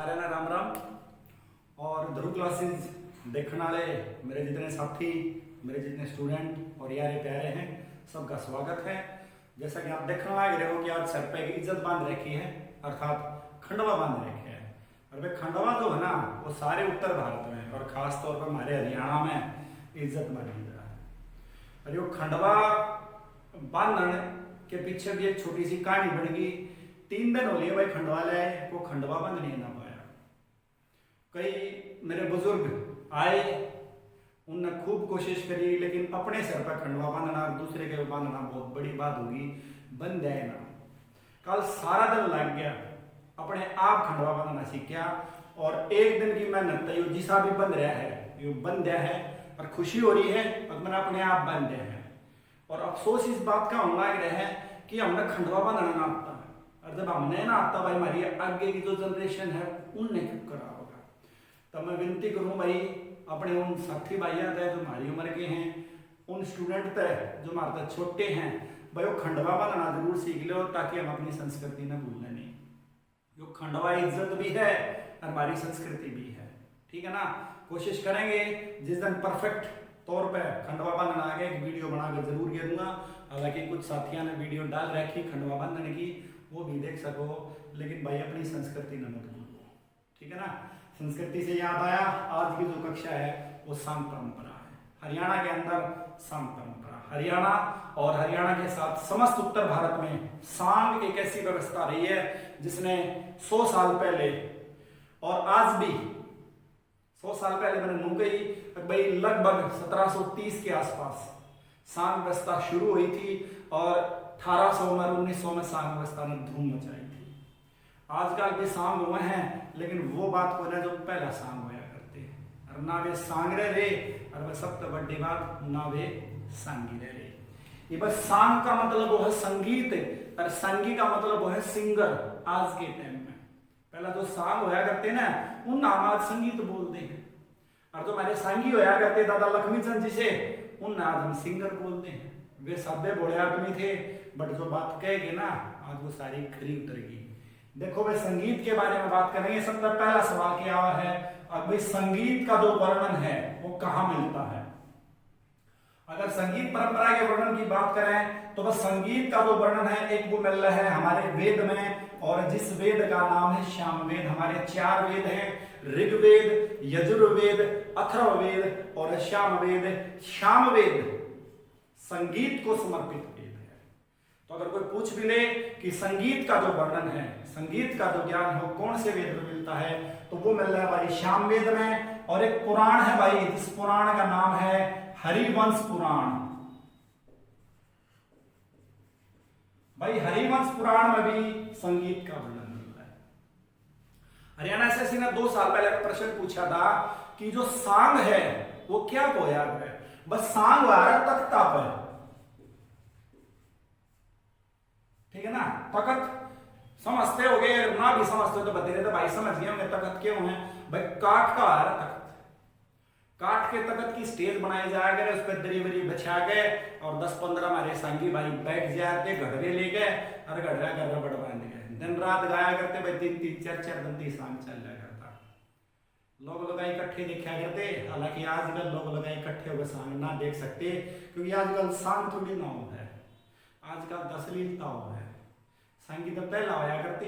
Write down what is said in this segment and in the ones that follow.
सारे ना राम राम। और ध्रुव क्लासेस देखने वाले मेरे जितने साथी, मेरे जितने स्टूडेंट और यारे प्यारे हैं, सबका स्वागत है। जैसा कि आप देखने लग रहे हो कि आज सर पे इज्जत बांध रखी है, अर्थात खंडवा बांध रखे है। और वे खंडवा जो है ना, वो सारे उत्तर भारत में और खास तौर पर हमारे हरियाणा में इज्जत मानी जा रहा है। और ये खंडवा बांधने के पीछे भी एक छोटी सी कहानी बन गई। 3 दिन हो लिए भाई खंडवा लाए, वो खंडवा बंद नहीं ना पाया। कई मेरे बुजुर्ग आए, उनने खूब कोशिश करी, लेकिन अपने सर पर खंडवा बांधना और दूसरे के बांधना बहुत बड़ी बात होगी, बन जाए ना। कल सारा दिन लग गया, अपने आप खंडवा बांधना सीखा। और एक दिन की मेहनत यो जिसा भी बंद रहा है, यो बंद है और खुशी हो रही है और मैंने अपने आप बंद है। और अफसोस इस बात का होना है कि हमने खंडवा बांधना ना आता, और जब हमने ना आता भाई, हमारी आगे की जो जनरेशन है उनने क्यों करा होगा। तब मैं विनती करूं भाई, अपने उन साथी भाइयों तय जो हमारी उम्र के हैं, उन स्टूडेंट तय जो हमारे छोटे हैं, भाई वो खंडवा बांधना जरूर सीख लो, ताकि हम अपनी संस्कृति न भूलने नहीं। जो खंडवा इज्जत भी है और हमारी संस्कृति भी है, ठीक है ना। कोशिश करेंगे जिस दिन परफेक्ट तौर पे खंडवा बांधना आ गया, एक वीडियो बना के जरूर दूंगा। हालांकि कुछ साथियों ने वीडियो डाल रखी खंडवा बांधने की, वो भी देख सको, लेकिन भाई अपनी संस्कृति न मत भूलो, ठीक है ना। संस्कृति से याद आया, आज की जो कक्षा है वो सांग परंपरा है। हरियाणा के अंदर सांग परंपरा, हरियाणा और हरियाणा के साथ समस्त उत्तर भारत में सांग एक ऐसी व्यवस्था रही है जिसने 100 साल पहले और आज भी 100 साल पहले मैंने नू गई भाई, लगभग 1730 के आसपास सांग व्यवस्था शुरू हुई थी और 1800 में 1900 में सांग व्यवस्था ने धूम मचाई थी। आजकल भी सांग हुए हैं, लेकिन वो बात को ना जो पहला सांग होया करते हैं, और ना वे सांग रे और वह सबसे बड़ी बात ना वे सांगी रे। ये बस सांग का मतलब वो है संगीत और संगी का मतलब वो है सिंगर। आज के टाइम में पहला जो सांग होया करते ना, उन नाम आज संगीत बोलते हैं, और जो हमारे सांगी होया करते दादा लक्ष्मी चंद जी से, उन आज हम सिंगर बोलते हैं। वे सभ्य बड़े आदमी थे, बट जो बात कहेंगे ना आज वो सारी खरी उतरेगी। देखो भाई, संगीत के बारे में बात करेंगे। सबसे पहला सवाल क्या है, अब भाई संगीत का जो वर्णन है वो कहाँ मिलता है। अगर संगीत परंपरा के वर्णन की बात करें तो बस संगीत का जो वर्णन है एक वो मिल रहा है हमारे वेद में, और जिस वेद का नाम है श्यामवेद। हमारे 4 वेद हैं, ऋग्वेद, यजुर्वेद, अथर्ववेद और श्यामवेद। श्यामवेद संगीत को समर्पित वेद है। तो अगर कोई पूछ भी ले कि संगीत का जो वर्णन है, संगीत का जो ज्ञान है वो कौन से वेद में मिलता है, तो वो मिल रहा है भाई श्यामवेद में। और एक पुराण है भाई, जिस पुराण का नाम है हरिवंश पुराण। भाई हरिवंश पुराण में भी संगीत का वर्णन मिल रहा है। हरियाणा एसएससी ने 2 साल पहले प्रश्न पूछा था कि जो सांग है वो क्या होया है। बस सांग हुआ है तख्ता पर, ठीक है ना। तख्त समझते हो गए, ना भी समझते हो तो बता रहे थे भाई, समझ गए होंगे तख्त क्यों है। भाई काठ का है तख्त, काठ के तख्त की स्टेज बनाई जाया करे, उस पर दरी वरी बिछा के और 10-15 हमारे सांगी भाई बैठ जाते, घड़वे ले गए और घड़रा कर रबड़ बांध गए, दिन रात गाया करते भाई। 3-3, 4-4 घंटे सांग चल रहा करता। लोग इकट्ठे देखा करते। हालांकि आजकल लोग इकट्ठे होकर सांग ना देख सकते, क्योंकि आजकल सांग थोड़ी ना हो है, आजकल अश्लीलता हो है। सांगी तो पहला होया करते,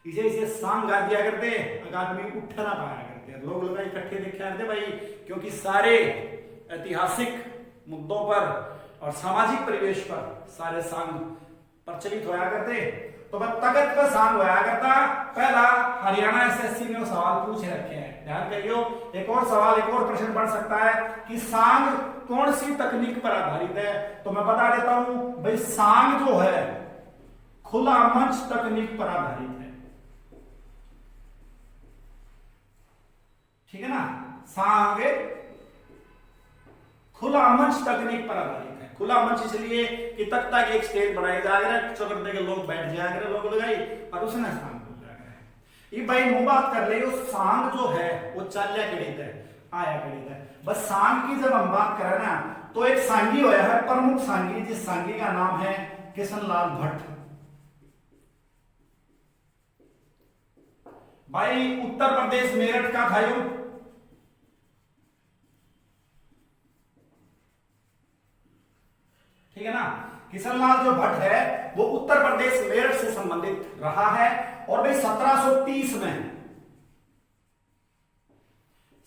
इसे सांग गा दिया करते, अगर आदमी उठ ना पाया करते। लोग इकट्ठे देखा करते भाई, क्योंकि सारे ऐतिहासिक मुद्दों पर और सामाजिक परिवेश पर सारे सांग प्रचलित होया करते। तो बस तख्त पर सांग होया करता। पहला हरियाणा एसएससी ने सवाल पूछ रखे हैं, ध्यान करियो। एक और सवाल, एक और प्रश्न बन सकता है कि सांग कौन सी तकनीक पर आधारित है। तो मैं बता देता हूं भाई, सांग जो है खुला मंच तकनीक पर आधारित है, ठीक है ना। सांग खुला मंच तकनीक पर आधारित है। खुला मंच इसलिए कि तख्ता की एक स्टेज बनाई जा रही है, चौकट के लोग बैठ जाया करे, लोग लगाई और उसने सांग बोल जाएगा। ये भाई मुंह बात कर ले, सांग जो है वो चाल्या कड़ित है, आया कड़ित है। बस सांग की जब हम बात करें ना, तो एक सांगी होया है प्रमुख सांगी, जिस सांगी का नाम है किशन लाल भट्ट। भाई उत्तर प्रदेश मेरठ का था युग। ठीक है ना। किशनलाल जो भट्ट है वो उत्तर प्रदेश मेरठ से संबंधित रहा है। और भाई 1730 में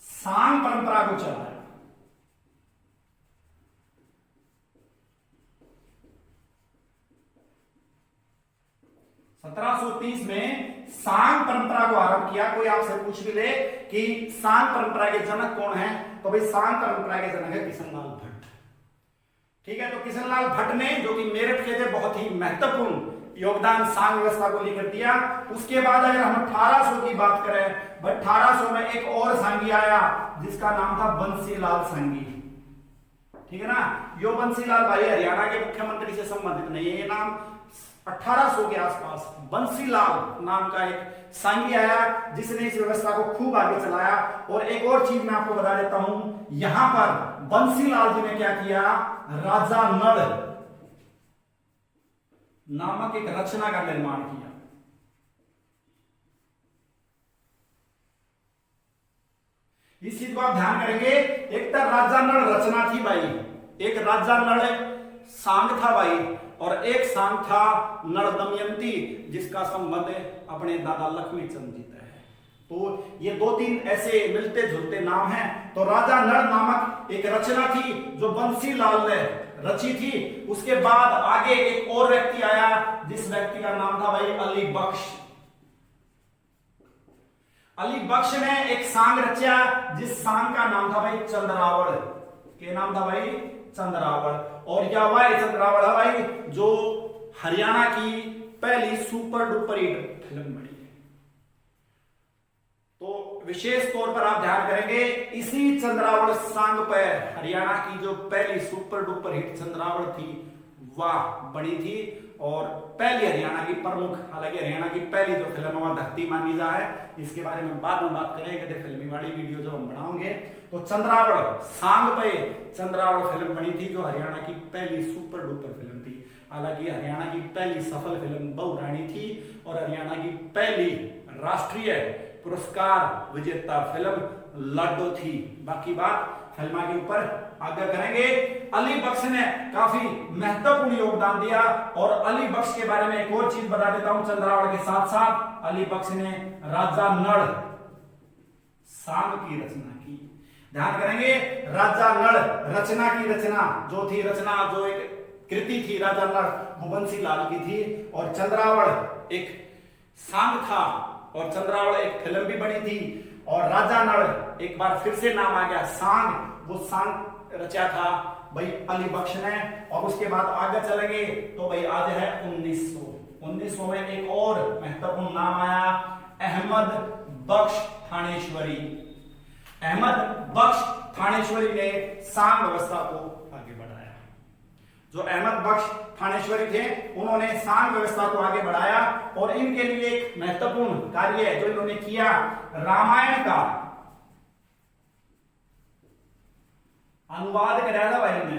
सांग परंपरा को चलाया। 1730 में सांग परंपरा को आरंभ किया। कोई आपसे पूछ भी ले कि सांग परंपरा के जनक कौन है, तो भाई सांग परंपरा के जनक है किशनलाल भट्ट। ठीक है, तो किशनलाल भट्ट ने, जो कि मेरठ के थे, बहुत ही महत्वपूर्ण योगदान सांग व्यवस्था को लेकर दिया। उसके बाद अगर हम 1800 की बात करें, भाई 1800 में एक और सांगी आया जिसका नाम था बंसीलाल सांगी। ठीक है ना। यो बंसीलाल भाई हरियाणा के मुख्यमंत्री से संबंधित नहीं है। ये नाम 1800 के आसपास बंसीलाल नाम का एक सांगी आया जिसने इस व्यवस्था को खूब आगे चलाया। और एक और चीज मैं आपको बता देता हूं, यहां पर बंसीलाल जी ने क्या किया, राजा नल नामक एक रचना का निर्माण किया। इस चीज को आप ध्यान करेंगे। एक तो राजा नल रचना थी भाई, एक राजा नल सांग था भाई, और एक सांग था नल दमयंती जिसका संबंध अपने दादा लक्ष्मी चंद जी से है। तो ये दो तीन ऐसे मिलते जुलते नाम हैं। तो राजा नल नामक एक रचना थी जो बंसीलाल ने रची थी। उसके बाद आगे एक और व्यक्ति आया जिस व्यक्ति का नाम था भाई अली बख्श। अली बख्श ने एक सांग रचा जिस सांग का नाम था भाई चंद्रावड़। क्या नाम था भाई? चंद्रावड़। और यह वह चंद्रावड़ है भाई जो हरियाणा की पहली सुपर डुपर हिट फिल्म बनी है। तो विशेष तौर पर आप ध्यान करेंगे इसी चंद्रावड़ सांग पर हरियाणा की जो पहली सुपर डुपर हिट चंद्रावड़ थी वह बनी थी। और पहली हरियाणा की प्रमुख, हालांकि हरियाणा की पहली जो फिल्म वह धरती मानी जा है, इसके बारे में बाद में बात करेंगे फिल्मी वाली वीडियो जब हम बनाओगे। तो चंद्रावड़ सांग पे चंद्रावड़ फिल्म बनी थी जो हरियाणा की पहली सुपर डुपर फिल्म थी। हालांकि हरियाणा की पहली सफल फिल्म बहू रानी थी और हरियाणा की पहली राष्ट्रीय पुरस्कार विजेता फिल्म लाडो थी। बाकी बात फिल्म के ऊपर आगे करेंगे। अली बख्श ने काफी महत्वपूर्ण योगदान दिया। और अली बख्श के बारे में एक और चीज बता देता हूं, चंद्रावड़ के साथ साथ अली बख्श ने राजा नल सांग की रचना की। ध्यान करेंगे, राजा नल रचना की रचना जो थी, रचना जो एक कृति थी राजा नल वो बंसीलाल की थी। और चंद्रावड़ एक सांग था और चंद्रावड़ एक फिल्म भी बनी थी। और राजा नल एक बार फिर से नाम आ गया सांग, वो सांग रचा था भाई अली बख्श ने। और उसके बाद आगे चलेंगे तो भाई आज है 1900 में एक और महत्वपूर्ण नाम आया, अहमद बख्श थानेश्वरी। अहमद बख्श थानेश्वरी ने सांग व्यवस्था को आगे बढ़ाया। जो अहमद बख्श थानेश्वरी थे उन्होंने सांग व्यवस्था को आगे बढ़ाया। और इनके लिए एक महत्वपूर्ण कार्य जो इन्होंने किया, रामायण का अनुवाद कराया था भाई ने।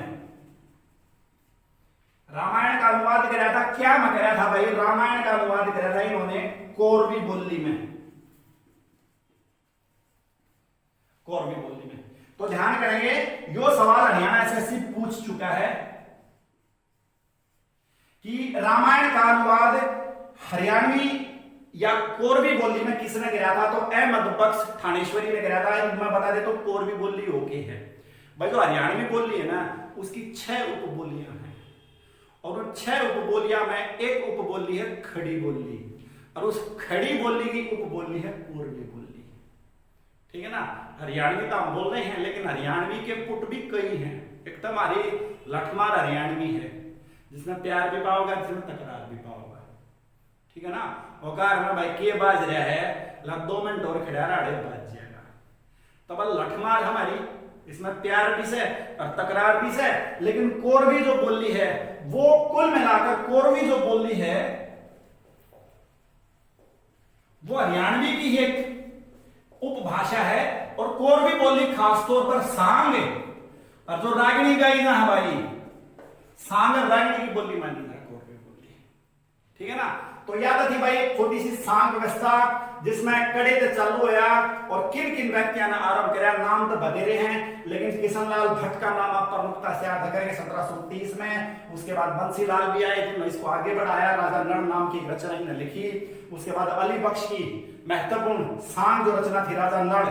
रामायण का अनुवाद कराया था, क्या में कराया था भाई? रामायण का अनुवाद कराया था इन्होंने कोरवी बोली में। कोरवी बोली में। तो ध्यान करेंगे, यो सवाल हरियाणा एसएससी पूछ चुका है कि रामायण का अनुवाद हरियाणवी या कोरवी बोली में किसने कराया था? तो अहमद बख्श थानेश्वरी ने कराया था। मैं बता देता हूं कोरवी बोली ओके है भाई। जो हरियाणवी बोली है ना उसकी 6 उपबोलियां हैं। और उन 6 उपबोलियां में एक उपबोली है खड़ी बोली, और उस खड़ी बोली की उपबोली है कोरवी बोली। ठीक है ना। हरियाणवी तो हम बोल रहे हैं लेकिन हरियाणवी के पुट भी कई हैं। एक तो हमारी लठमार हरियाणवी है जिसमें प्यार भी पाओगा, जिसमें तकरार भी पाओगा। ठीक है ना। औकार में भाई के बाज रहा है, लग 2 मिनट और खड़ा राड़े बाज जाएगा। तब लठमार हमारी, इसमें प्यार भी से और तकरार भी से। लेकिन कोरवी जो बोली है वो कुल मिलाकर कोरवी जो बोली है वो हरियाणवी की एक उपभाषा है। और कोरवी बोली खासतौर पर सांग और जो रागिणी गाई ना है भाई, सांग रागिणी की बोली मानी है कोरवी बोली। ठीक है ना। तो याद थी भाई एक छोटी सी सांग व्यवस्था जिसमें कड़े ते चालू होया और किन किन व्यक्तियों ने आरंभ किया। नाम तो बतेरे हैं लेकिन किशनलाल भट्ट का नाम आप प्रमुखता से याद करेंगे 1730 में। उसके बाद बंसीलाल भी आए जिन्होंने इसको आगे बढ़ाया, राजा नड़ नाम की एक रचना इन्होंने लिखी। उसके बाद अली बख्श की महत्वपूर्ण सांग जो रचना थी राजा नड़,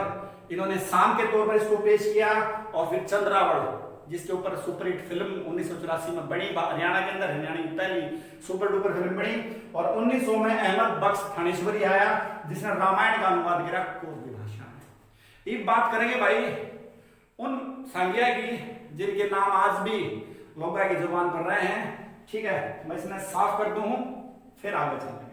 इन्होंने सांग के तौर पर इसको पेश किया। और फिर चंद्रावड़ जिसके ऊपर सुपरहिट फिल्म 1984 में बनी, हरियाणा के अंदर हरियाणा की पहली सुपर डुपर फिल्म बनी। और 1900 में अहमद बख्श थानेश्वरी आया जिसने रामायण का अनुवाद किया कोरवी भाषा में। एक बात करेंगे भाई उन सांगिया की जिनके नाम आज भी लोगों की जुबान पर रहे हैं। ठीक है, मैं इसमें साफ कर दूं फिर आगे चलेंगे।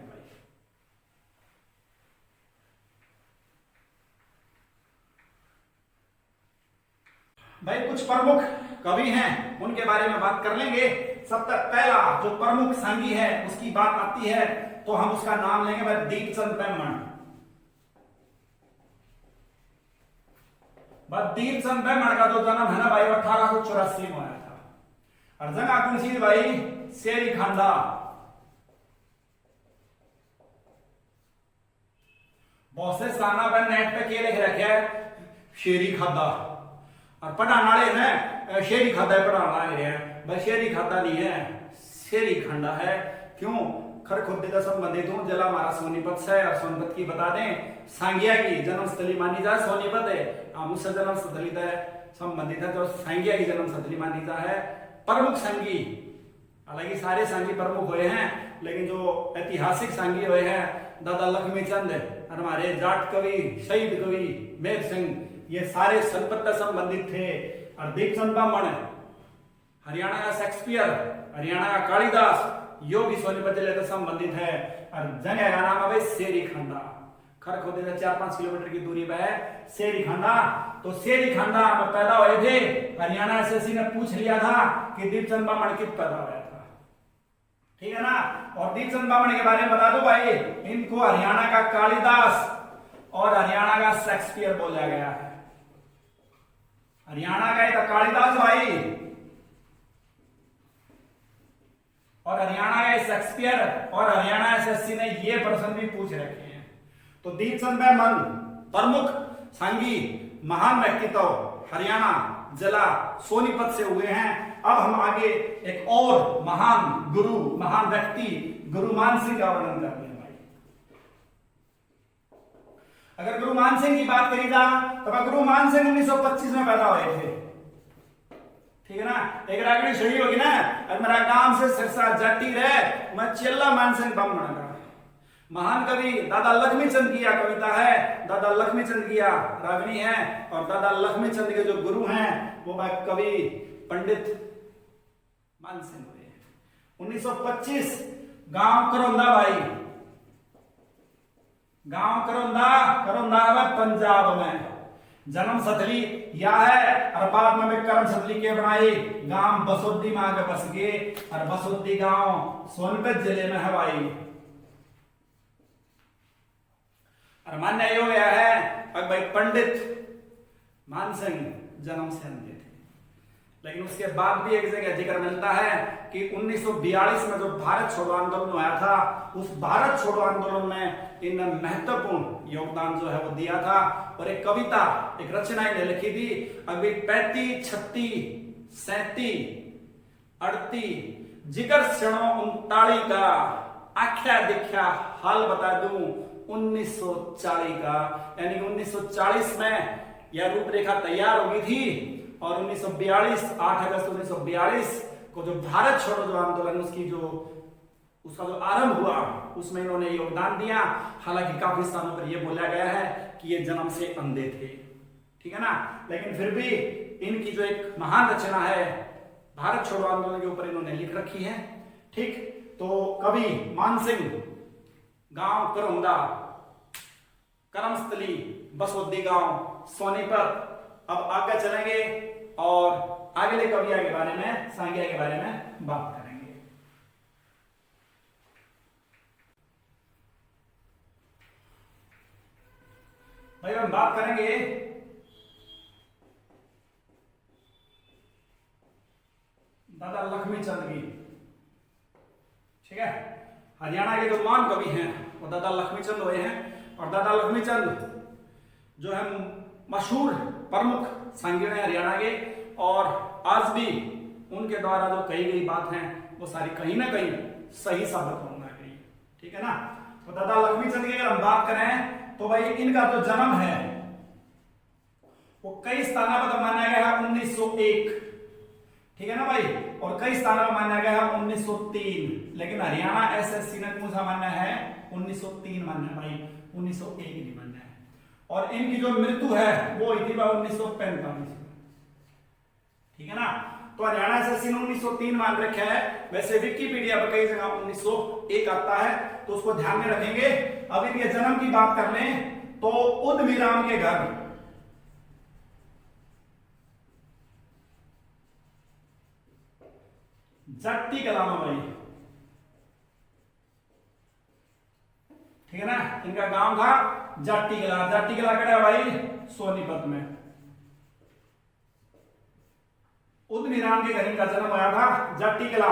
भाई कुछ प्रमुख कवि हैं उनके बारे में बात कर लेंगे। सबसे पहला जो प्रमुख सांगी है उसकी बात आती है तो हम उसका नाम लेंगे भाई दीपचंद ब्राह्मण। दीपचंद ब्राह्मण का जो जन्म है ना भाई 1884 में आया था। और जगह कौन सी भाई? शेरी खांडा। बहुत से स्थानों पर नेट पे लिख रखे है शेरी खादा और पढ़ाने वाले ने शेरी खाता है पढ़ाना है भाई। शेरी खाता नहीं है, शेरी खंडा है। क्यों? खरखुद्दे का संबंधित हूं। जिला हमारा सोनीपत से और सोनीपत की बता दें सांगिया की जन्मस्थली मानी जाए सोनीपत है। हम उससे जन्मस्थली संबंधित है जो सांगिया की जन्मस्थली मानी जाए है। प्रमुख सांगी, हालांकि सारे सांगी प्रमुख हुए हैं लेकिन जो ऐतिहासिक सांगी हुए हैं दादा लक्ष्मी चंद और हमारे जाट कवि शहीद कवि मेर सिंह, ये सारे सोनीपत से संबंधित थे। और दीपचंद ब्राह्मण हरियाणा का शेक्सपियर, हरियाणा का कालिदास, यो भी सोनीपत जिले से संबंधित है। और जगह का नाम है शेरी खंडा। खरखोदे से 4-5 किलोमीटर की दूरी पर है शेरी खंडा। तो शेरी खंडा में पैदा हुए थे। हरियाणा एसएससी ने पूछ लिया था कि दीपचंद ब्राह्मण कित पैदा हुआ था। ठीक है ना। और दीपचंद ब्राह्मण के बारे में बता दो भाई, इनको हरियाणा का कालिदास और हरियाणा का शेक्सपियर बोला गया है। हरियाणा का एक कालिदास भाई और हरियाणा का शेक्सपियर। और हरियाणा एसएससी ने ये प्रश्न भी पूछ रखे हैं। तो दीपचंद ब्राह्मण प्रमुख सांगी महान व्यक्तित्व हरियाणा जिला सोनीपत से हुए हैं। अब हम आगे एक और महान गुरु, महान व्यक्ति गुरु मान सिंह का वर्णन करते हैं। अगर गुरु मान सिंह की बात करी जा तो गुरु मान सिंह 1925 में पैदा हुए थे। ठीक है ना। एक रागनी छड़ी होगी ना, और मेरा काम से सिरसा जाटी रहे, मैं चेला मान सिंह ब्राह्मण का। महान कवि दादा लक्ष्मीचंद की यह कविता है। दादा लक्ष्मीचंद की रागनी है और दादा लक्ष्मीचंद के जो गुरु हैं वो कवि पंडित मान सिंह हुए। 1925 गांव करौंदा भाई, गांव करौंदा है पंजाब में। जन्म स्थली यह है और बाद में कर्म स्थली के बनाई। गांव बसोद्दी में आगे बस गए और बसोद्दी गांव सोनीपत जिले में है भाई। और मान्य हो गया है अब भाई पंडित मान सिंह जन्म से अंधे थे। लेकिन उसके बाद भी एक जगह जिक्र मिलता है कि 1942 में जो भारत छोड़ो आंदोलन हुआ था, उस भारत छोड़ो आंदोलन में इन्होंने महत्वपूर्ण योगदान जो है वो दिया था। और एक कविता, एक रचना इन्हें लिखी थी। अभी 35, 36, 37, 38 जिगर क्षणों 39 का आख्या दिख्या हाल बता दूं 1940 का। यानी कि 1940 में यह रूपरेखा तैयार हो गई थी और 1942 8 अगस्त 1942 को जो भारत छोड़ो जो आंदोलन उसका जो आरंभ हुआ उसमें इन्होंने योगदान दिया। हालांकि काफी स्थानों पर यह बोला गया है कि ये जन्म से अंधे थे। ठीक है ना। लेकिन फिर भी इनकी जो एक महान रचना है भारत छोड़ो आंदोलन के ऊपर इन्होंने लिख रखी है। ठीक, तो कवि मान सिंह, गांव करौंदा, कर्मस्थली बसोद्दी गांव सोनीपत। अब आगे चलेंगे और अगले कविया के बारे में, सांगिया के बारे में बात करेंगे। भाई हम बात करेंगे दादा लक्ष्मीचंद की। ठीक है। हरियाणा के जो महान कवि हैं वो दादा लक्ष्मीचंद हुए हैं। और दादा लक्ष्मीचंद जो है मशहूर प्रमुख सांगी हैं हरियाणा के, और आज भी उनके द्वारा जो कही गई बात है वो सारी कहीं ना कहीं सही साबित होना गई। ठीक है ना। तो दादा लक्ष्मीचंद की अगर हम बात करें तो भाई इनका जो जन्म है वो कई स्थानों पर माना गया है 1901। ठीक है ना भाई। और कई स्थानों पर माना गया है 1903, लेकिन हरियाणा एसएससी ने कौन सा माना है 1903 माना है भाई, 1901 नहीं माना है। और इनकी जो मृत्यु है वो हुई थी 1945। ठीक है ना। तो हरियाणा एसएससी ने 1903 मान रखा है, वैसे विकिपीडिया पर कई जगह 1901 आता है, तो उसको ध्यान में रखेंगे। अब इनके जन्म की बात कर लें तो उदमीराम के घर जट्टी कला में भाई। ठीक है ना। इनका गांव था जाटी कला। जाटी कला कड़ा भाई सोनीपत में। उदमीराम के घर इनका जन्म आया था। जाटी कला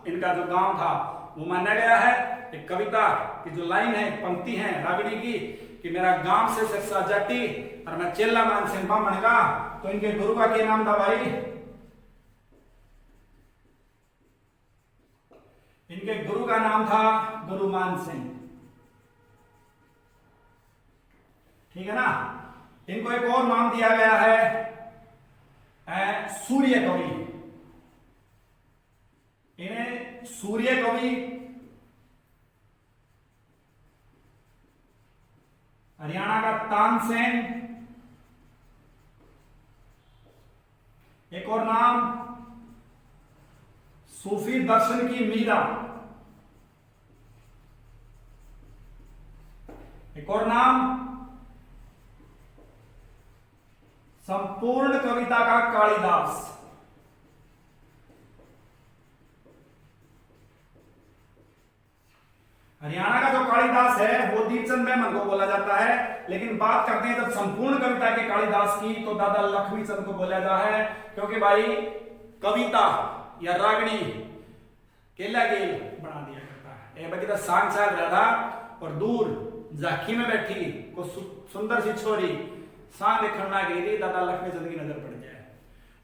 इनका जो गांव था वो माना गया है। एक कविता की जो लाइन है, पंक्ति है रागिणी की कि मेरा गांव से सिरसा जाटी और मैं चेला मान सिंह बामण का। तो इनके गुरु का क्या नाम था भाई, इनके गुरु का नाम था गुरु मान सिंह। ठीक है ना। इनको एक और नाम दिया गया है सूर्य कवि। इन्हें सूर्य कवि, हरियाणा का तानसेन, एक और नाम सूफी दर्शन की मीरा, एक और नाम संपूर्ण कविता का कालिदास। हरियाणा का जो कालिदास है वो दीपचंद मेमन को बोला जाता है, लेकिन बात करते हैं जब संपूर्ण कविता के कालिदास की तो दादा लक्ष्मीचंद को बोला जाता है, क्योंकि भाई कविता या रागनी केला गेल बना दिया करता है। बाकी तो सांग चल रहा था और दूर झांकी में बैठी को सुंदर सी छोरी सांग देखने ना गई, दादा लक्ष्मीचंद की नजर पड़ जाए।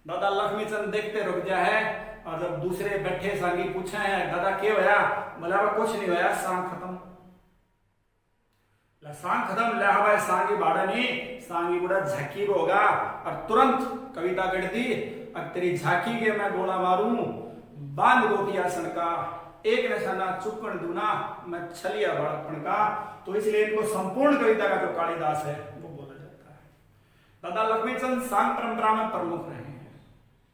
दादा लक्ष्मीचंद देखते रुक जाए, और जब दूसरे बैठे सांगी पूछे हैं दादा क्या होया, बोला कुछ नहीं होया, सांग खत्म। सांग खत्म ले हवा सांगी बाड़ा नहीं, सांगी बुढ़ा झाकी को होगा। और तुरंत कविता गढ़ दी, अब तेरी झाकी के मैं गोला मारूं, बांध गोपिया सन का एक निशाना चुपन दूना, मैं छलिया बड़पन का। तो इसलिए इनको संपूर्ण कविता का जो कालिदास है वो बोला जाता है। दादा लक्ष्मीचंद सांग परंपरा में प्रमुख रहे हैं।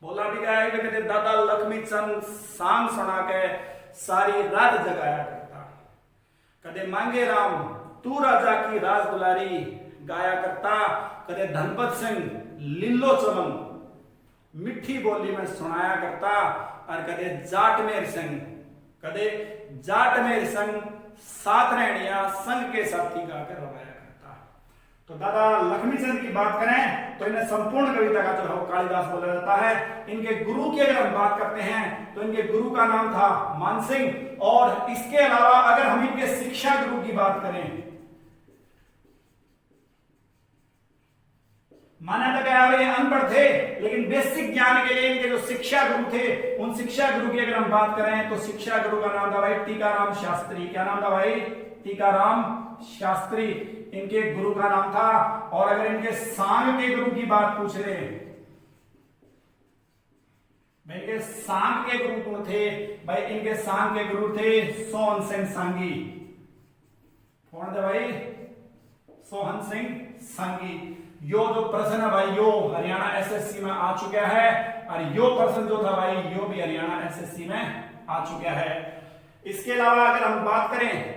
बोला भी गया है कि कहते दादा लक्ष्मीचंद सांग सुना के सारी रात जगाया करता। कदे मांगे राम तू राजा की राज दुलारी गाया करता। कदे धनपत सिंह लिल्लो चमन मिठी बोली में सुनाया करता। और कदे जाटमेर सिंह, कदे जाटमेर संग सात रहनिया संग के साथी गाकर रवाया करता। तो दादा लक्ष्मीचंद की बात करें तो इन्हें संपूर्ण कविता का जो है वो कालिदास बोला जाता है। इनके गुरु की अगर हम बात करते हैं तो इनके गुरु का नाम था मानसिंह। और इसके अलावा अगर हम इनके शिक्षा गुरु की बात करें, माना तो गया वे अनपढ़ थे, लेकिन बेसिक ज्ञान के लिए इनके जो शिक्षा गुरु थे, उन शिक्षा गुरु की अगर हम बात करें तो शिक्षा गुरु का नाम था भाई टीकाराम शास्त्री। क्या नाम था भाई, टीकाराम शास्त्री इनके गुरु का नाम था। और अगर इनके सांग के गुरु की बात पूछ रहे भाई, इनके सांग के गुरु कौन थे भाई, इनके सांग के गुरु थे सोहन सिंह सांगी। कौन थे भाई, सोहन सिंह सांगी। यो जो प्रश्न है भाई यो हरियाणा एसएससी में आ चुका है, और यो प्रश्न जो था भाई यो भी हरियाणा एसएससी में आ चुका है। इसके अलावा अगर हम बात करें,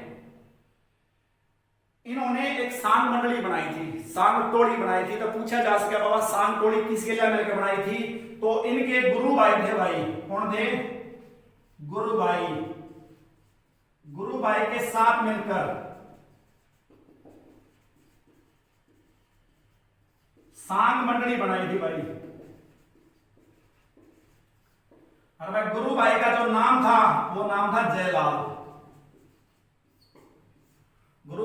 इन्होंने एक सांग मंडली बनाई थी, सांग टोली बनाई थी। तो पूछा जा सके बाबा सांग टोली किसके लिए मिलकर बनाई थी, तो इनके गुरु भाई थे भाई। कौन थे, गुरु भाई। गुरु भाई के साथ मिलकर सांग मंडली बनाई थी भाई। और भाई गुरु भाई का जो नाम था वो नाम था जयलाल।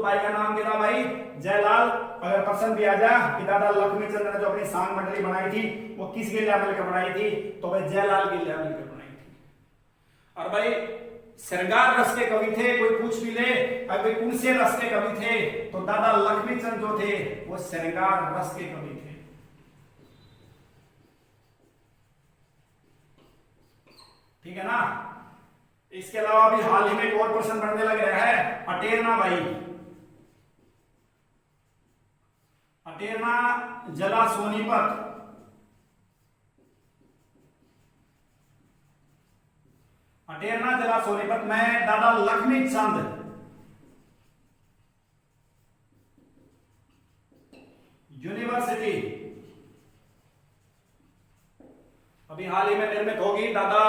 भाई का नाम क्या था भाई? जयलाल। अगर पसंद भी आ जा कि दादा लक्ष्मी चंद्र ने जो अपनी सांग मंडली बनाई थी वो किसके लिए मिलकर बनाई थी, तो भाई जयलाल के लिए मिलकर बनाई थी। और भाई श्रृंगार रस के कवि थे, कोई पूछ भी ले अगर कौन से रस के कवि थे, तो दादा लक्ष्मी चंद जो थे वो श्रृंगार रस के कवि थे। ठीक है ना। इसके अलावा भी हाल ही में एक और प्रश्न बनने लग रहा है, अटेरना भाई, अटेरना जला सोनीपत, अटेरना जला सोनीपत में दादा लक्ष्मी चंद यूनिवर्सिटी अभी हाल ही में निर्मित होगी। दादा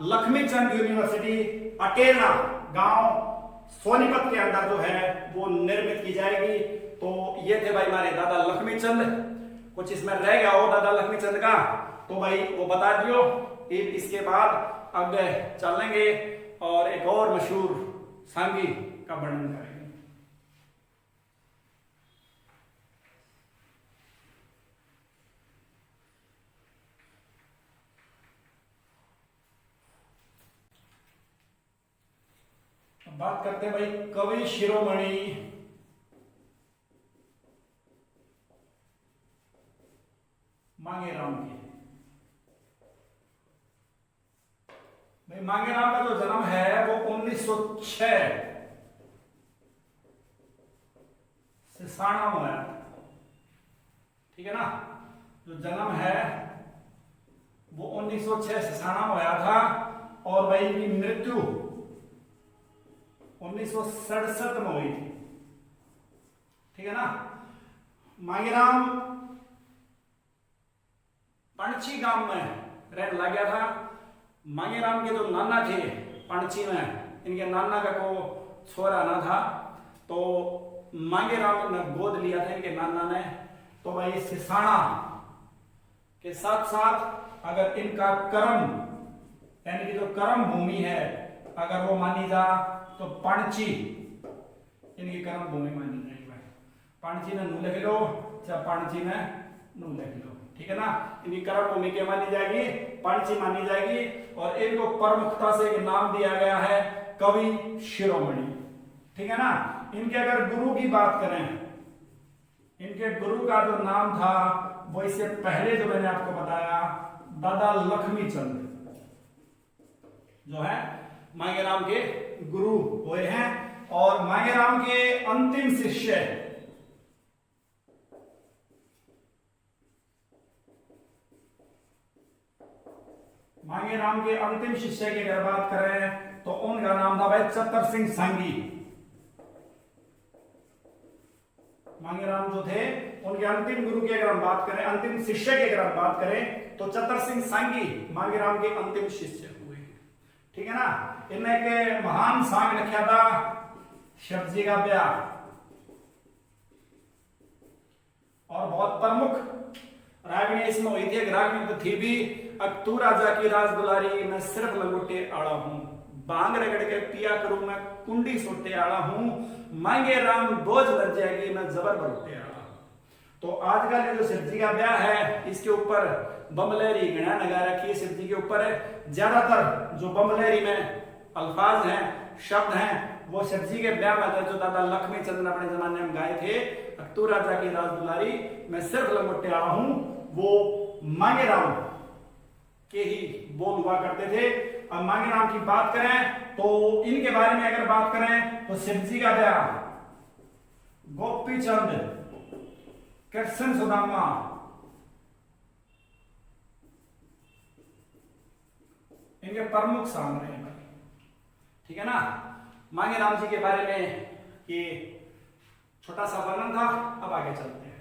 लक्ष्मीचंद यूनिवर्सिटी अटेरना गांव सोनीपत के अंदर जो है वो निर्मित की जाएगी। तो ये थे भाई हमारे दादा लक्ष्मीचंद। कुछ इसमें रह गया हो दादा लक्ष्मीचंद का तो भाई वो बता दियो। इसके बाद अब चलेंगे और एक और मशहूर सांगी का वर्णन करेंगे। बात करते हैं भाई कवि शिरोमणि मांगेराम की। भाई मांगेराम का जो जन्म है वो 1906 सिसाना में हुआ। ठीक है ना। जो जन्म है वो 1906 सिसाना में हुआ था और भाई इनकी मृत्यु 1967 में हुई थी। ठीक है ना। मांगेराम पणची गांव में रहने लग गया था। मांगेराम के जो नाना थे पणची में, इनके नाना का को छोरा ना था तो मांगेराम ने गोद लिया था इनके नाना ने। तो भाई सिसाना के साथ साथ अगर इनका कर्म यानी कि जो कर्म भूमि है अगर वो मानी जा तो पणची इनकी कर्म भूमि मानी जाएगी। भाई पणची में नू लिख लो चाहे पणची में नू लिख लो। ठीक है ना। इनकी कर्म भूमि क्या मानी जाएगी? पणची मानी जाएगी। और इनको प्रमुखता से एक नाम दिया गया है कवि शिरोमणि। ठीक है ना। इनके अगर गुरु की बात करें, इनके गुरु का जो नाम था वो इससे पहले जो मैंने आपको बताया दादा लक्ष्मीचंद जो है मांगेराम के गुरु हुए हैं। और मांगेराम के अंतिम शिष्य मांगेराम के अंतिम शिष्य की अगर बात करें तो उनका नाम था भाई चतर सिंह सांगी। मांगेराम जो थे उनके अंतिम गुरु की अगर हम बात करें, अंतिम शिष्य की अगर हम बात करें तो चतर सिंह सांगी मांगेराम के अंतिम शिष्य हुए। ठीक है ना। इनने एक महान सांग लिखा था शिवजी का ब्याह और बहुत प्रमुख रागनी इसमें हुई थी। रागनी तो थी भी तू राजा की राज दुलारी मैं सिर्फ लंगोटे आड़ा हूं, बांग रगड़ के पिया करूं मैं कुंडी सोटे आड़ा हूं, मांगे राम बोझ लग जाएगी मैं जबर बरोटे आड़ा। तो आज का जो शिवजी का ब्याह है इसके ऊपर बमलहरी गणा लगा रखी है शिवजी के ऊपर। ज्यादातर जो बमलहरी में अल्फाज हैं शब्द हैं वो शिवजी के ब्याह में जो दादा लक्ष्मीचंद ने अपने जमाने में गाए थे, तू राजा की राज दुलारी मैं सिर्फ लंगोटे आड़ा हूं, वो मांगेराम के ही बोल हुआ करते थे। अब मांगेराम की बात करें तो इनके बारे में अगर बात करें तो शिवजी का ब्याह गोपीचंद कृष्ण सुदामा इनके प्रमुख सांग रहे हैं। ठीक है ना। मांगेराम जी के बारे में ये छोटा सा वर्णन था। अब आगे चलते हैं।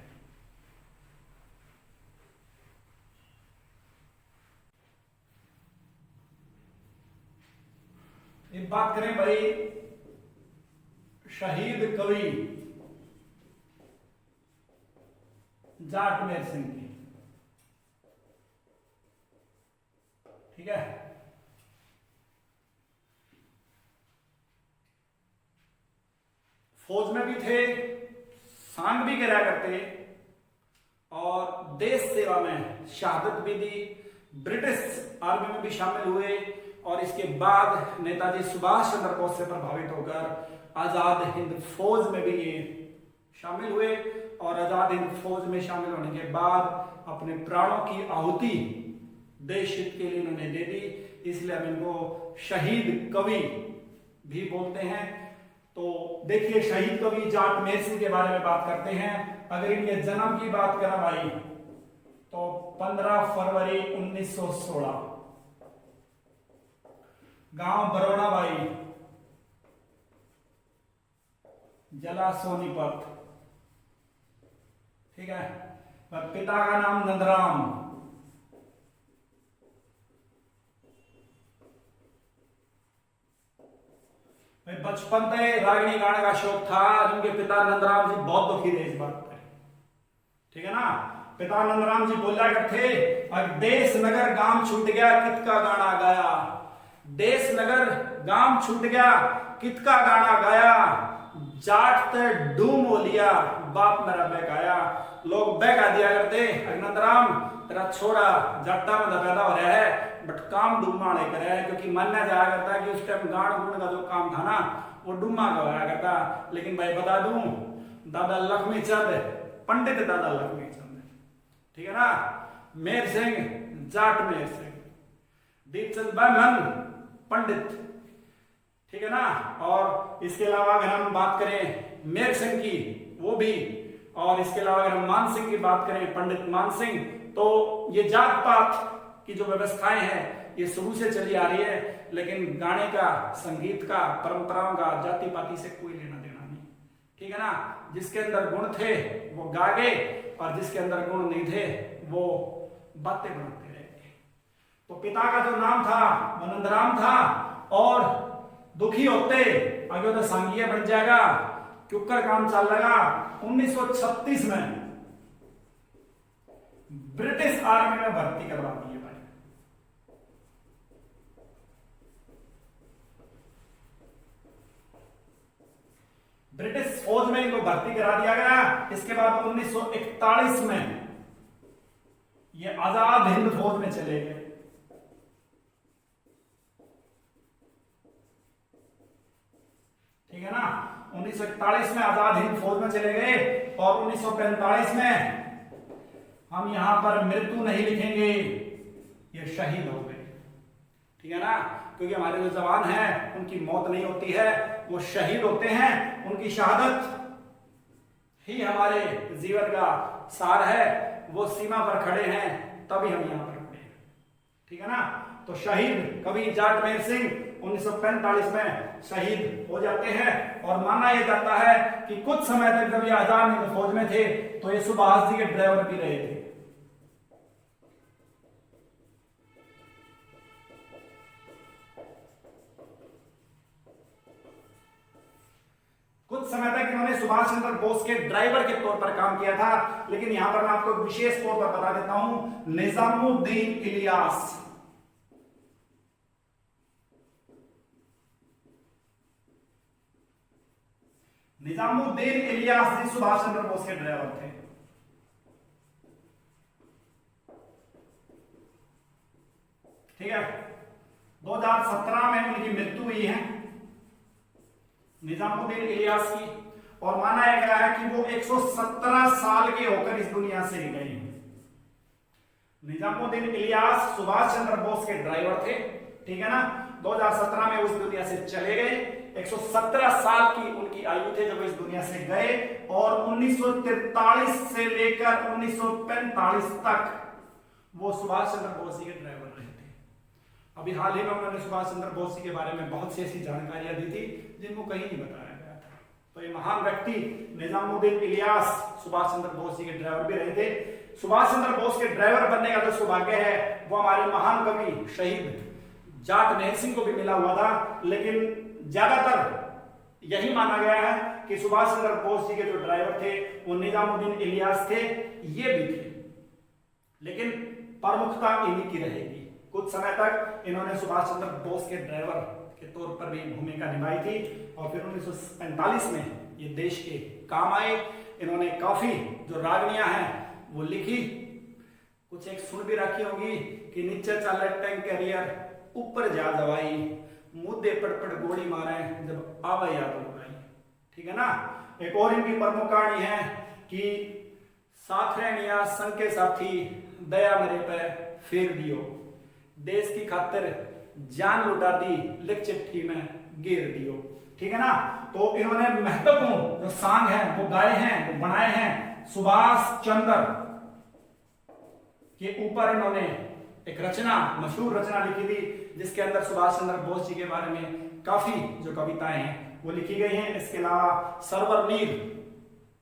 एक बात करें भाई शहीद कवि जाटमेर सिंह की। ठीक है। फौज में भी थे, सांग भी गिरा करते और देश सेवा में शहादत भी दी। ब्रिटिश आर्मी में भी शामिल हुए और इसके बाद नेताजी सुभाष चंद्र बोस से प्रभावित होकर आजाद हिंद फौज में भी ये शामिल हुए और आजाद हिंद फौज में शामिल होने के बाद अपने प्राणों की आहुति देश हित के लिए इन्होंने दे दी, इसलिए हम इनको शहीद कवि भी बोलते हैं। तो देखिए, शहीद कवि जाट मेहर सिंह के बारे में बात करते हैं। अगर इनके जन्म की बात करें भाई तो 15 फरवरी 1916, गांव बरोड़ा भाई, जिला सोनीपत, ठीक है। और पिता का नाम नंदराम, बचपन से रागिनी गाने का शौक था। जिनके पिता नंदराम जी बहुत दुखी थे इस बात पर, ठीक है ना। पिता नंदराम जी बोला करते, और देश नगर गांव छूट गया कित का गाना गाया, देश नगर गांव छूट गया कित का गाना गाया, जाट ते डूम हो लिया बाप मेरा बहकाया। लोग बहका दिया करते, नंदराम तेरा छोरा जट्टा में पैदा हो रहा है बट काम डूमा नहीं कर रहा है, क्योंकि मानना जाया करता है कि उस टाइम गान गुण का जो काम था ना वो डूमा का होया करता। लेकिन भाई बता दूं, दादा लक्ष्मी चंद, पंडित दादा लक्ष्मी चंद, ठीक है ना। मेहर सिंह जाट मेहर सिंह, दीपचंद ब्राह्मण पंडित, ठीक है ना। और इसके अलावा अगर हम बात करें मेहर सिंह की, वो भी, और इसके अलावा अगर हम मान सिंह की बात करें, पंडित मान सिंह, तो ये जात पात की जो व्यवस्थाएं हैं ये शुरू से चली आ रही है, लेकिन गाने का, संगीत का, परंपराओं का जाति पाति से कोई लेना देना नहीं, ठीक है ना। जिसके अंदर गुण थे वो गा गए और जिसके अंदर गुण नहीं थे वो बातें बनाते रहे। तो पिता का जो नाम था वो नंदराम था और दुखी होते आगे तो सांगिया बन जाएगा, क्योंकर काम चल लगा। 1936 में ब्रिटिश आर्मी में भर्ती करवा दी है भाई। ब्रिटिश फौज में इनको भर्ती करा दिया गया। इसके बाद 1941 में ये आजाद हिंद फौज में चले गए, ठीक है ना। 1941 में आजाद हिंद फौज में चले गए और 1945 में हम यहां पर मृत्यु नहीं लिखेंगे, ये शहीद हो गए, ठीक है ना। क्योंकि हमारे जो जवान हैं उनकी मौत नहीं होती है, वो शहीद होते हैं। उनकी शहादत ही हमारे जीवन का सार है। वो सीमा पर खड़े हैं तभी हम यहां पर खड़े हैं, ठीक है ना। तो शहीद कवि जाट मेहर सिंह 1945 में शहीद हो जाते हैं और माना यह जाता है कि कुछ समय तक जब ये आजाद हिंद फौज में थे तो ये सुभाष जी के ड्राइवर भी रहे थे। कुछ समय तक इन्होंने सुभाष चंद्र बोस के ड्राइवर के तौर पर काम किया था। लेकिन यहां पर मैं आपको विशेष तौर पर बता देता हूं, निजामुद्दीन इलियास, निजामुद्दीन इलियास जी सुभाष चंद्र बोस के ड्राइवर थे, ठीक है। 2017 में उनकी मृत्यु हुई है निजामुद्दीन इलियास की, और माना गया है कि वो 117 साल के होकर इस दुनिया से गए हैं। निजामुद्दीन इलियास सुभाष चंद्र बोस के ड्राइवर थे, ठीक है ना। 2017 में वो इस दुनिया से चले गए। 117 साल की उनकी आयु थे जब इस दुनिया से गए, और 1943 से लेकर 1945 तक वो सुभाष चंद्र बोस जी के ड्राइवर रहे थे। अभी हाल ही में उन्होंने सुभाष चंद्र बोस जी के बारे में बहुत सी ऐसी जानकारियां दी थी जिनको कहीं नहीं बताया गया था। तो ये महान व्यक्ति निजामुद्दीन इलियास सुभाष चंद्र बोस जी के ड्राइवर भी रहे थे। सुभाष चंद्र बोस के ड्राइवर बनने का जो सौभाग्य है वो हमारे महान कवि शहीद जाट मेहर सिंह को भी मिला हुआ था, लेकिन ज्यादातर यही माना गया है कि सुभाष चंद्र बोस जी के जो ड्राइवर थे वो निजामुद्दीन इलियास थे, ये भी थे, लेकिन प्रमुखता इन्हीं की रहेगी। कुछ समय तक इन्होंने सुभाष चंद्र बोस के ड्राइवर के तौर पर भी भूमिका निभाई थी, और फिर 1945 में ये देश के काम आए। इन्होंने काफी जो रागनियां हैं वो लिखी, कुछ एक सुन भी रखी होगी कि नीचे चल टैंक कैरियर ऊपर जा दवाई, मुद्दे पड़ गोली मारे जब आवा याद लगाई। ठीक है ना। एक और इनकी प्रमुख कहानी है कि साथ रहनिया संग के साथी, दया मेरे पे फेर दियो, देश की खातिर जान लुटा दी, लिख चिट्ठी में गिर दियो। ठीक है ना। तो इन्होंने महत्वपूर्ण जो सॉन्ग है वो गाए हैं, वो बनाए हैं सुभाष चंद्र के ऊपर। इन्होंने एक रचना, मशहूर रचना लिखी थी जिसके अंदर सुभाष चंद्र बोस जी के बारे में काफी जो कविताएं हैं वो लिखी गई हैं। इसके अलावा सरवर नीर,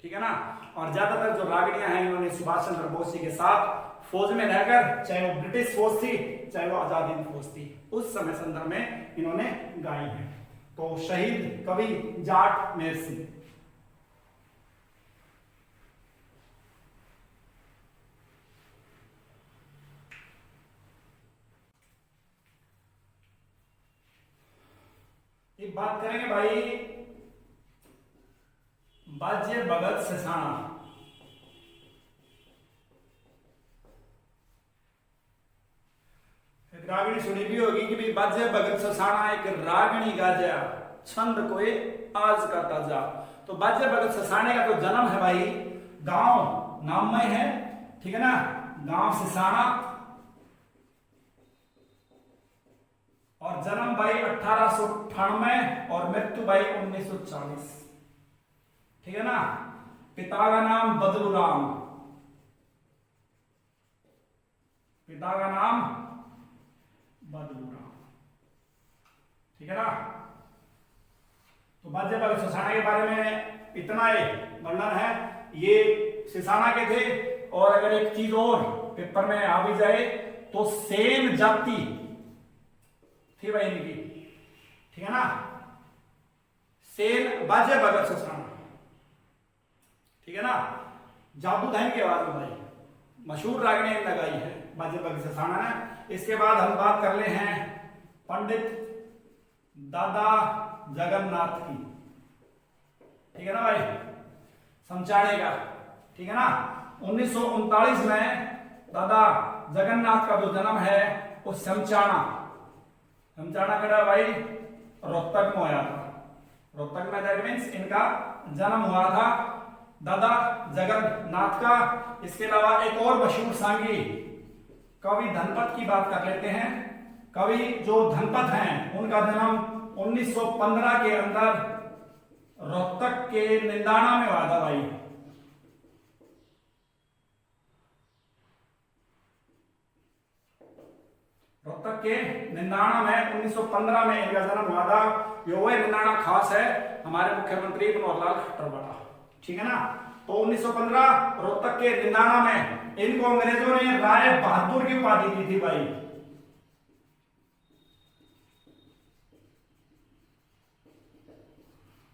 ठीक है ना, और ज्यादातर जो रागनियां हैं इन्होंने सुभाष चंद्र बोस जी के साथ फौज में रहकर, चाहे वो ब्रिटिश फौज थी चाहे वो आजादी हिंद फौज थी, उस समय संदर्भ में इन्होंने गाई है। तो शहीद कवि जाट मेहर सिंह। एक बात करेंगे भाई, बाजे भगत सिसाना। एक रागनी सुनी भी होगी कि भी बाजे भगत सिसाना एक रागनी गाजा, छंद कोई आज का ताजा। तो बाजे भगत सिसाने का जो जन्म है भाई गांव नाम में है, ठीक है ना, गांव सिसाना, और जन्म भाई 1898 और मृत्यु भाई 1940। ठीक है ना। पिता का नाम बदलूराम, पिता का नाम बदलूराम। ठीक है ना। तो बाजे भगत सिसाना के बारे में इतना ही वर्णन है। ये सिसाना के थे। और अगर एक चीज और पेपर में आ भी जाए तो सेन जाति थी भाई इनकी, ठीक है ना, सेन बाजे भगत सिसाना, ठीक है ना। जादू धन के बाद में भाई मशहूर रागनी लगाई है बाजे भगत सिसाना ने। इसके बाद हम बात कर ले हैं पंडित दादा जगन्नाथ की, ठीक है ना भाई, समझाने का, ठीक है ना। 1939 में दादा जगन्नाथ का जो जन्म है वो समचाना कड़ा भाई रोहतक में हुआ था। रोहतक में दैट मीन्स इनका जन्म हुआ था दादा जगन्नाथ का। इसके अलावा एक और मशहूर सांगी कवि धनपत की बात कर लेते हैं। कवि जो धनपत हैं उनका जन्म 1915 के अंदर रोहतक के निंदाना में हुआ था भाई। रोहतक के निंदाना में 1915 में इनका जन्म हुआ था। ये वो निंदाना खास है हमारे मुख्यमंत्री मनोहर लाल खट्टर वाला, ठीक है ना। तो 1915 रोहतक के निंदाना में इनको अंग्रेजों ने राय बहादुर की उपाधि दी थी भाई।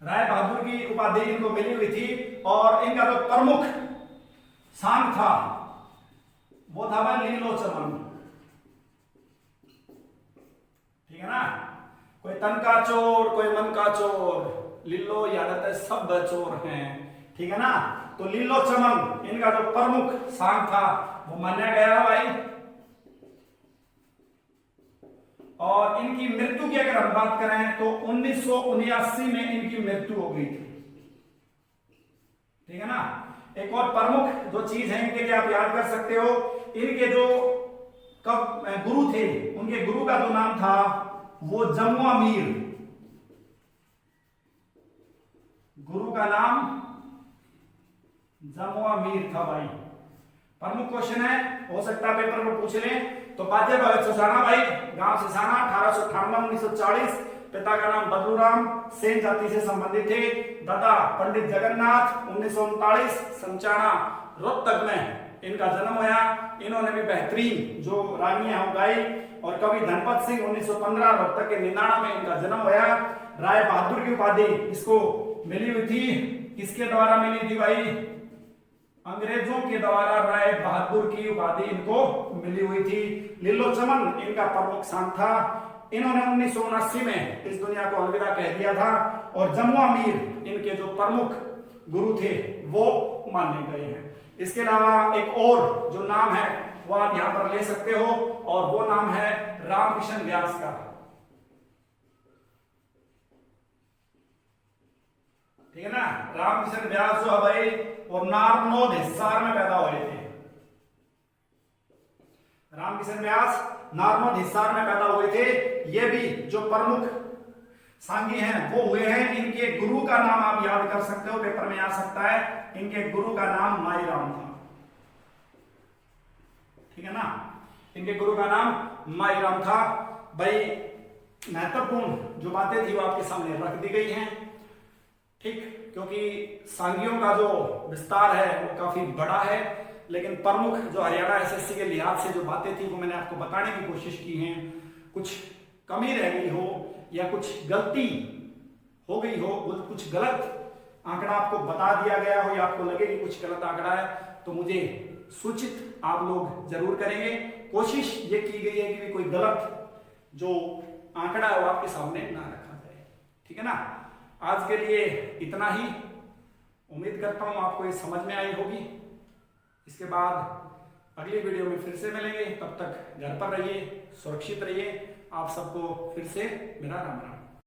राय बहादुर की उपाधि इनको मिली हुई थी। और इनका जो प्रमुख सांग था वो था भाई लीलो चमन, ठीक है ना। कोई तन का चोर कोई मन का चोर, लीलो यादत है सब चोर हैं, ठीक है ना। तो लीलो चमन इनका जो प्रमुख सांग था वो माना गया भाई। और इनकी मृत्यु की अगर हम बात करें तो 1979 में इनकी मृत्यु हो गई थी, ठीक है ना। एक और प्रमुख जो चीज है इनके लिए आप याद कर सकते हो, इनके जो गुरु थे उनके गुरु का जो नाम था वो जमुआ मीर, गुरु का नाम जमुआ मीर था भाई। प्रमुख क्वेश्चन है, हो सकता है पेपर में पूछ ले। तो बाजे भगत सिसाना भाई गांव सिसाना 1898 1940, पिता का नाम बदलूराम, सेन जाति से संबंधित थे। दादा पंडित जगन्नाथ 1939 समचाना रोहतक में इनका जन्म हुआ। इन्होंने भी बेहतरीन जो रानियां गाई। और कवि धनपत सिंह 1915 रोहतक के निंदाना में इनका जन्म हुआ। राय बहादुर की उपाधि इसको मिली हुई थी। किसके द्वारा मिली थी भाई? अंग्रेजों के द्वारा राय बहादुर की उपाधि इनको मिली हुई थी। लीलो चमन इनका प्रमुख सांग था। इन्होंने 1979 में इस दुनिया को अलविदा कह दिया था और जमुआ मीर इनके जो प्रमुख गुरु थे वो माने गए हैं। इसके अलावा एक और जो नाम है वो आप यहां पर ले सकते हो और वो नाम है रामकिशन व्यास का। ठीक है ना, रामकिशन व्यास जो है भाई वो नारनौद हिसार में पैदा हुए थे। रामकिशन व्यास नारनौद हिसार में पैदा हुए थे। ये भी जो प्रमुख सांगी हैं वो हुए हैं। इनके गुरु का नाम आप याद कर सकते हो, पेपर में आ सकता है। इनके गुरु का नाम माईराम था। ठीक है ना, इनके गुरु का नाम माईराम था। भाई महत्वपूर्ण जो बातें थी वो आपके सामने रख दी गई हैं। ठीक, क्योंकि सांगियों का जो विस्तार है वो काफी बड़ा है, लेकिन प्रमुख जो हरियाणा एसएससी के लिहाज से जो बातें थी वो मैंने आपको बताने की कोशिश की है। कुछ कमी रह गई हो या कुछ गलती हो गई हो, कुछ गलत आंकड़ा आपको बता दिया गया हो या आपको लगे कि कुछ गलत आंकड़ा है, तो मुझे सूचित आप लोग जरूर करेंगे। कोशिश ये की गई है कि कोई गलत जो आंकड़ा है वो आपके सामने ना रखा जाए। ठीक है ना, आज के लिए इतना ही। उम्मीद करता हूं आपको ये समझ में आई होगी। इसके बाद अगली वीडियो में फिर से मिलेंगे। तब तक घर पर रहिए, सुरक्षित रहिए। आप सबको फिर से मेरा राम राम।